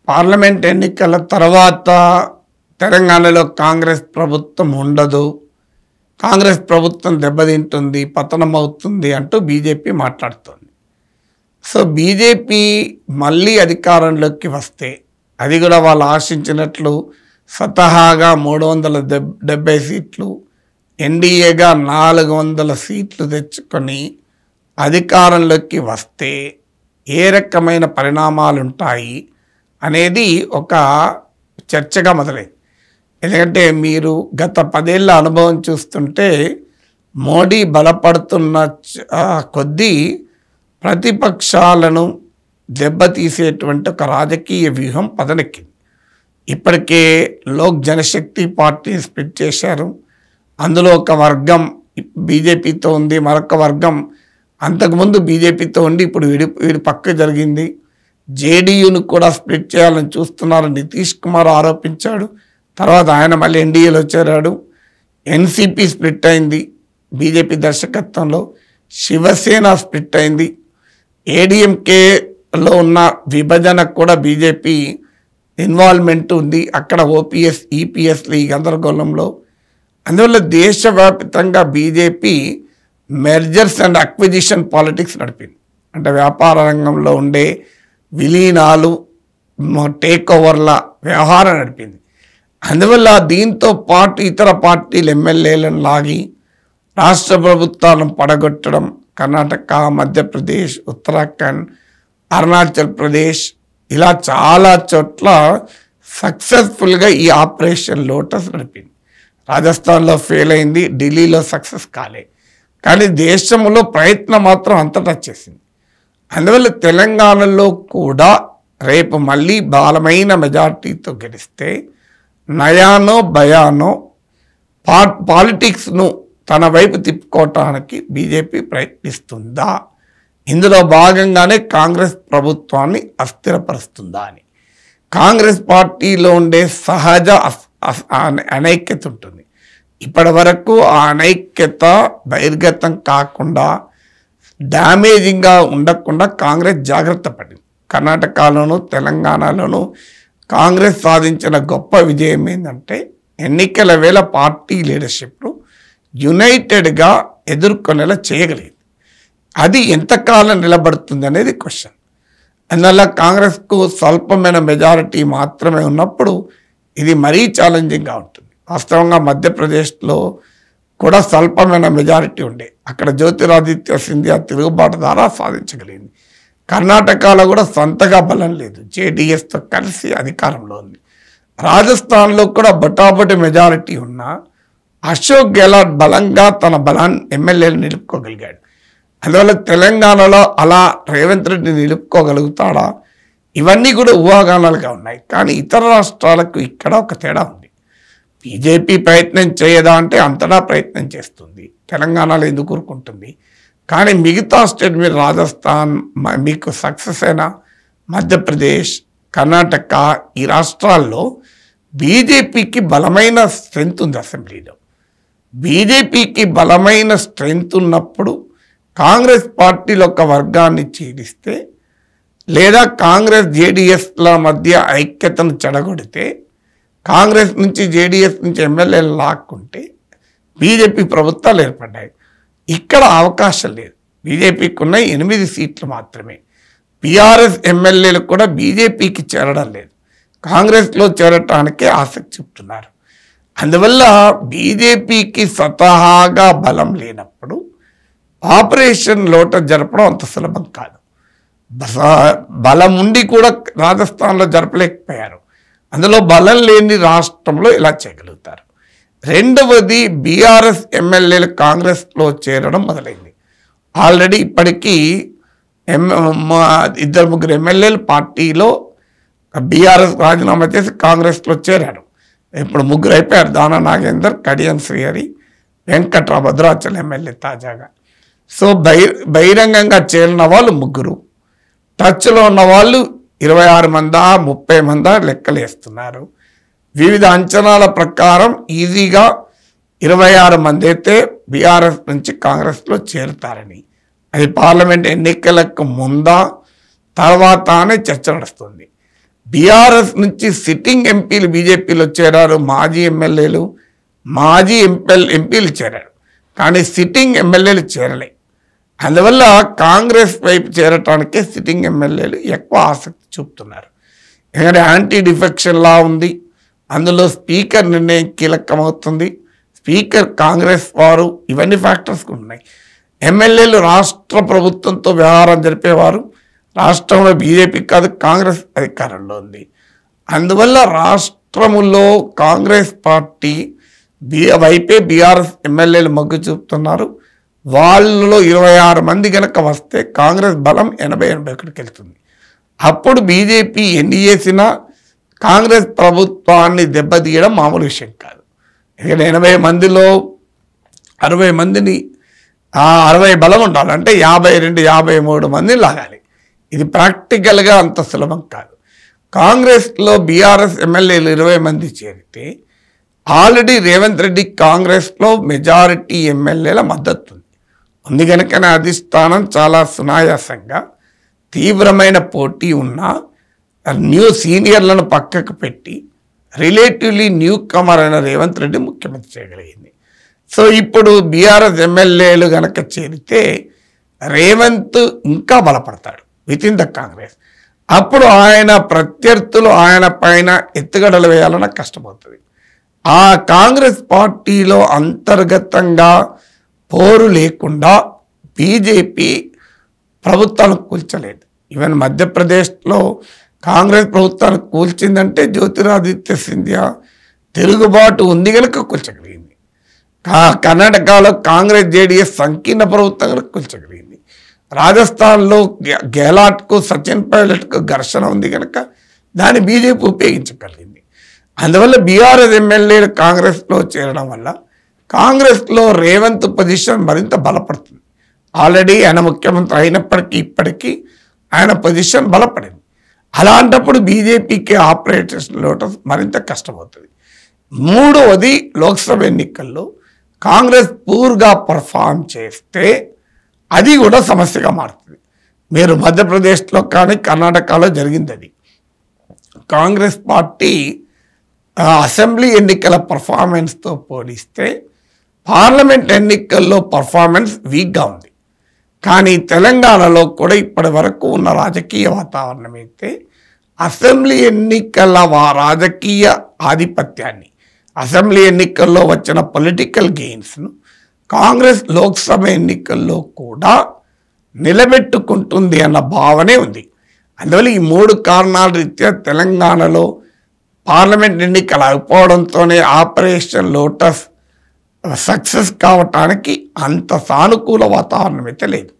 Parliament ఎన్నికల తర్వాత తెలంగాణలో కాంగ్రెస్ ప్రభుత్వం ఉండదు, కాంగ్రెస్ ప్రభుత్వం దెబ్బతింటుంది, పతనం అవుతుంది అంటూ బీజేపీ మాట్లాడుతోంది. సో బీజేపీ మళ్ళీ అధికారంలోకి వస్తే అది కూడా వాళ్ళు ఆశించినట్లు స్వతహాగా 370 సీట్లు, ఎన్డీఏగా 400 సీట్లు తెచ్చుకొని అధికారంలోకి వస్తే ఏ రకమైన పరిణామాలు ఉంటాయి అనేది ఒక చర్చగా మొదలైంది. ఎందుకంటే మీరు గత 10 ఏళ్ల అనుభవం చూస్తుంటే మోడీ బలపడుతున్న కొద్దీ ప్రతిపక్షాలను దెబ్బతీసేటువంటి ఒక రాజకీయ వ్యూహం పదనెక్కింది. ఇప్పటికే లోక్ జనశక్తి పార్టీని స్ప్లిట్ చేశారు. అందులో ఒక వర్గం బీజేపీతో ఉంది, మరొక వర్గం అంతకుముందు బీజేపీతో ఉండి ఇప్పుడు వీడి పక్క జరిగింది. జేడీయూను కూడా స్ప్లిట్ చేయాలని చూస్తున్నారు నితీష్ కుమార్ ఆరోపించాడు. తర్వాత ఆయన మళ్ళీ ఎన్డీఏలో చేరాడు. ఎన్సీపీ స్ప్లిట్ అయింది బీజేపీ దర్శకత్వంలో, శివసేన స్ప్లిట్ అయింది. ఏడీఎంకేలో ఉన్న విభజనకు కూడా బీజేపీ ఇన్వాల్వ్మెంట్ ఉంది. అక్కడ ఓపీఎస్ ఈపీఎస్లు ఈ గందరగోళంలో. అందువల్ల దేశవ్యాప్తంగా BJP mergers and acquisition politics నడిపింది. అంటే వ్యాపార రంగంలో ఉండే విలీనాలు, టేక్ ఓవర్ల వ్యవహారం నడిపింది. అందువల్ల దీంతో పాటు ఇతర పార్టీలు ఎమ్మెల్యేలను లాగి రాష్ట్ర ప్రభుత్వాలను పడగొట్టడం, కర్ణాటక, మధ్యప్రదేశ్, ఉత్తరాఖండ్, అరుణాచల్ ప్రదేశ్ ఇలా చాలా చోట్ల సక్సెస్ఫుల్గా ఈ ఆపరేషన్ లోటస్ నడిపింది. రాజస్థాన్లో ఫెయిల్ అయింది, ఢిల్లీలో సక్సెస్ కాలే, కానీ దేశంలో ప్రయత్నం మాత్రం అంతటా చేసింది. అందువల్ల తెలంగాణలో కూడా రేపు మళ్ళీ బలమైన మెజార్టీతో గెలిస్తే నయానో భయానో పాలిటిక్స్ను తన వైపు తిప్పుకోవటానికి బీజేపీ ప్రయత్నిస్తుందా, ఇందులో భాగంగానే కాంగ్రెస్ ప్రభుత్వాన్ని అస్థిరపరుస్తుందా అని. కాంగ్రెస్ పార్టీలో ఉండే సహజ అనైక్యత ఉంటుంది. ఇప్పటి వరకు ఆ అనైక్యత బహిర్గతం కాకుండా, డ్యామేజింగ్గా ఉండకుండా కాంగ్రెస్ జాగ్రత్త పడింది. కర్ణాటకలోను తెలంగాణలోను కాంగ్రెస్ సాధించిన గొప్ప విజయం ఏంటంటే ఎన్నికల వేళ పార్టీ లీడర్షిప్ను యునైటెడ్గా ఎదుర్కొనేలా చేయగలిగింది. అది ఎంతకాలం నిలబడుతుంది అనేది క్వశ్చన్. అందువల్ల కాంగ్రెస్కు స్వల్పమైన మెజారిటీ మాత్రమే ఉన్నప్పుడు ఇది మరీ ఛాలెంజింగ్గా ఉంటుంది. వాస్తవంగా మధ్యప్రదేశ్లో కూడా స్వల్పమైన మెజారిటీ ఉండే, అక్కడ జ్యోతిరాదిత్య సింధియా తిరుగుబాటు ద్వారా సాధించగలిగింది. కర్ణాటకలో కూడా సొంతగా బలం లేదు, జేడీఎస్తో కలిసి అధికారంలో ఉంది. రాజస్థాన్లో కూడా బొటాబొటి మెజారిటీ ఉన్నా అశోక్ గెహ్లాట్ బలంగా తన బలాన్ని ఎమ్మెల్యేలు నిలుపుకోగలిగాడు. అందువల్ల తెలంగాణలో అలా రేవంత్ రెడ్డి నిలుపుకోగలుగుతాడా, ఇవన్నీ కూడా ఊహాగానాలుగా ఉన్నాయి. కానీ ఇతర రాష్ట్రాలకు ఇక్కడ ఒక తేడా ఉంది. బీజేపీ ప్రయత్నం చేయదా అంటే అంతటా ప్రయత్నం చేస్తుంది, తెలంగాణలో ఎందుకు ఊరుకుంటుంది. కానీ మిగతా స్టేట్ మీరు రాజస్థాన్ మీకు సక్సెస్ అయిన మధ్యప్రదేశ్, కర్ణాటక ఈ రాష్ట్రాల్లో బీజేపీకి బలమైన స్ట్రెంగ్త్ ఉంది. అసెంబ్లీలో బీజేపీకి బలమైన స్ట్రెంగ్త్ ఉన్నప్పుడు కాంగ్రెస్ పార్టీలో ఒక వర్గాన్ని చీలిస్తే లేదా కాంగ్రెస్ జేడీఎస్ల మధ్య ఐక్యతను చెడగొడితే, కాంగ్రెస్ నుంచి జేడీఎస్ నుంచి ఎమ్మెల్యేలు లాక్కుంటే బీజేపీ ప్రభుత్వాలు ఏర్పడ్డాయి. ఇక్కడ అవకాశం లేదు. బీజేపీకి ఉన్న 8 సీట్లు మాత్రమే. బీఆర్ఎస్ ఎమ్మెల్యేలు కూడా బీజేపీకి చేరడం లేదు, కాంగ్రెస్లో చేరటానికే ఆసక్తి చూపుతున్నారు. అందువల్ల బీజేపీకి స్వతహాగా బలం లేనప్పుడు ఆపరేషన్ లోటస్ జరపడం అంత సులభం కాదు. బలం ఉండి కూడా రాజస్థాన్లో జరపలేకపోయారు. అందులో బలం లేని రాష్ట్రంలో ఇలా చేయగలుగుతారు. రెండవది, బీఆర్ఎస్ ఎమ్మెల్యేలు కాంగ్రెస్లో చేరడం మొదలైంది. ఆల్రెడీ ఇప్పటికీ 2-3 ఎమ్మెల్యేలు పార్టీలో బీఆర్ఎస్ రాజీనామా చేసి కాంగ్రెస్లో చేరారు. ఇప్పుడు 3 అయిపోయారు, దానా నాగేందర్, కడియం శ్రీహరి, వెంకట్రావు భద్రాచలం ఎమ్మెల్యే తాజాగా. సో బహిరంగంగా చేరిన వాళ్ళు 3, టచ్లో ఉన్న వాళ్ళు 26 మందా 30 మందా లెక్కలు వేస్తున్నారు. వివిధ అంచనాల ప్రకారం ఈజీగా 26 మంది అయితే బీఆర్ఎస్ నుంచి కాంగ్రెస్లో చేరుతారని, అది పార్లమెంట్ ఎన్నికలకు ముందా తర్వాత అనే చర్చ నడుస్తుంది. బీఆర్ఎస్ నుంచి సిట్టింగ్ ఎంపీలు బీజేపీలో చేరారు, మాజీ ఎమ్మెల్యేలు, మాజీ ఎంపీలు చేరారు, కానీ సిట్టింగ్ ఎమ్మెల్యేలు చేరలే. అందువల్ల కాంగ్రెస్ వైపు చేరటానికే సిట్టింగ్ ఎమ్మెల్యేలు ఎక్కువ ఆసక్తి చూపుతున్నారు. ఎందుకంటే యాంటీ డిఫెక్షన్ లా ఉంది, అందులో స్పీకర్ నిర్ణయం కీలకమవుతుంది, స్పీకర్ కాంగ్రెస్ వారు, ఇవన్నీ ఫ్యాక్టర్స్ ఉన్నాయి. ఎమ్మెల్యేలు రాష్ట్ర ప్రభుత్వంతో వ్యవహారం జరిపేవారు, రాష్ట్రంలో బీజేపీ కాదు కాంగ్రెస్ అధికారంలో ఉంది. అందువల్ల రాష్ట్రములో కాంగ్రెస్ పార్టీ వైపే బీఆర్ఎస్ ఎమ్మెల్యేలు మొగ్గు చూపుతున్నారు. వాళ్ళలో 26 మంది కనుక వస్తే కాంగ్రెస్ బలం 80-81కి వెళ్తుంది. అప్పుడు బీజేపీ ఎన్ని చేసినా కాంగ్రెస్ ప్రభుత్వాన్ని దెబ్బతీయడం మామూలు విషయం కాదు. ఎందుకంటే 80 మందిలో 60 మందిని 60 బలం ఉండాలి, అంటే 52-53 మందిని లాగాలి. ఇది ప్రాక్టికల్గా అంత సులభం కాదు. కాంగ్రెస్లో బీఆర్ఎస్ ఎమ్మెల్యేలు 20 మంది చేరితే ఆల్రెడీ రేవంత్ రెడ్డి కాంగ్రెస్లో మెజారిటీ ఎమ్మెల్యేల మద్దతు ఉంది కనుకనే అధిష్టానం చాలా సునాయాసంగా తీవ్రమైన పోటీ ఉన్న సీనియర్లను పక్కకు పెట్టి రిలేటివ్లీ న్యూ కమర్ అయిన రేవంత్ రెడ్డి ముఖ్యమంత్రి చేయగలిగింది. సో ఇప్పుడు బీఆర్ఎస్ ఎమ్మెల్యేలు కనుక చేరితే రేవంత్ ఇంకా బలపడతాడు విత్ ఇన్ ద కాంగ్రెస్. అప్పుడు ఆయన ప్రత్యర్థులు ఆయన పైన ఎత్తుగడలు వేయాలన్న కష్టమవుతుంది. ఆ కాంగ్రెస్ పార్టీలో అంతర్గతంగా పోరు లేకుండా బీజేపీ ప్రభుత్వాన్ని కూల్చలేదు. ఈవెన్ మధ్యప్రదేశ్లో కాంగ్రెస్ ప్రభుత్వాన్ని కూల్చిందంటే జ్యోతిరాదిత్య సింధియా తిరుగుబాటు ఉంది కనుక కూల్చగలిగింది. కర్ణాటకలో కాంగ్రెస్ జేడీఎస్ సంకీర్ణ ప్రభుత్వం కనుక కూల్చగలిగింది. రాజస్థాన్లో గెహ్లాట్కు సచిన్ పైలట్కు ఘర్షణ ఉంది కనుక దాన్ని బీజేపీ ఉపయోగించగలిగింది. అందువల్ల బీఆర్ఎస్ ఎమ్మెల్యేలు కాంగ్రెస్లో చేరడం వల్ల కాంగ్రెస్లో రేవంత్ పొజిషన్ మరింత బలపడుతుంది. ఆల్రెడీ ఆయన ముఖ్యమంత్రి అయినప్పటికీ ఇప్పటికీ ఆయన పొజిషన్ బలపడింది. అలాంటప్పుడు బీజేపీకి ఆపరేషన్ లోటస్ మరింత కష్టమవుతుంది. మూడవది, లోక్సభ ఎన్నికల్లో కాంగ్రెస్ పూర్గా పర్ఫామ్ చేస్తే అది కూడా సమస్యగా మారుతుంది. మీరు మధ్యప్రదేశ్లో కానీ కర్ణాటకలో జరిగింది అది. కాంగ్రెస్ పార్టీ అసెంబ్లీ ఎన్నికల పర్ఫార్మెన్స్తో పోలిస్తే పార్లమెంట్ ఎన్నికల్లో పర్ఫార్మెన్స్ వీక్గా ఉంది. కానీ తెలంగాణలో కూడా ఇప్పటి వరకు ఉన్న రాజకీయ వాతావరణం అయితే అసెంబ్లీ ఎన్నికల రాజకీయ ఆధిపత్యాన్ని, అసెంబ్లీ ఎన్నికల్లో వచ్చిన పొలిటికల్ గెయిన్స్ను కాంగ్రెస్ లోక్సభ ఎన్నికల్లో కూడా నిలబెట్టుకుంటుంది అన్న భావనే ఉంది. అందువల్ల ఈ 3 కారణాల రీత్యా తెలంగాణలో పార్లమెంట్ ఎన్నికలు అయిపోవడంతోనే ఆపరేషన్ లోటస్ సక్సెస్ కావటానికి అంత సానుకూల వాతావరణం అయితే లేదు.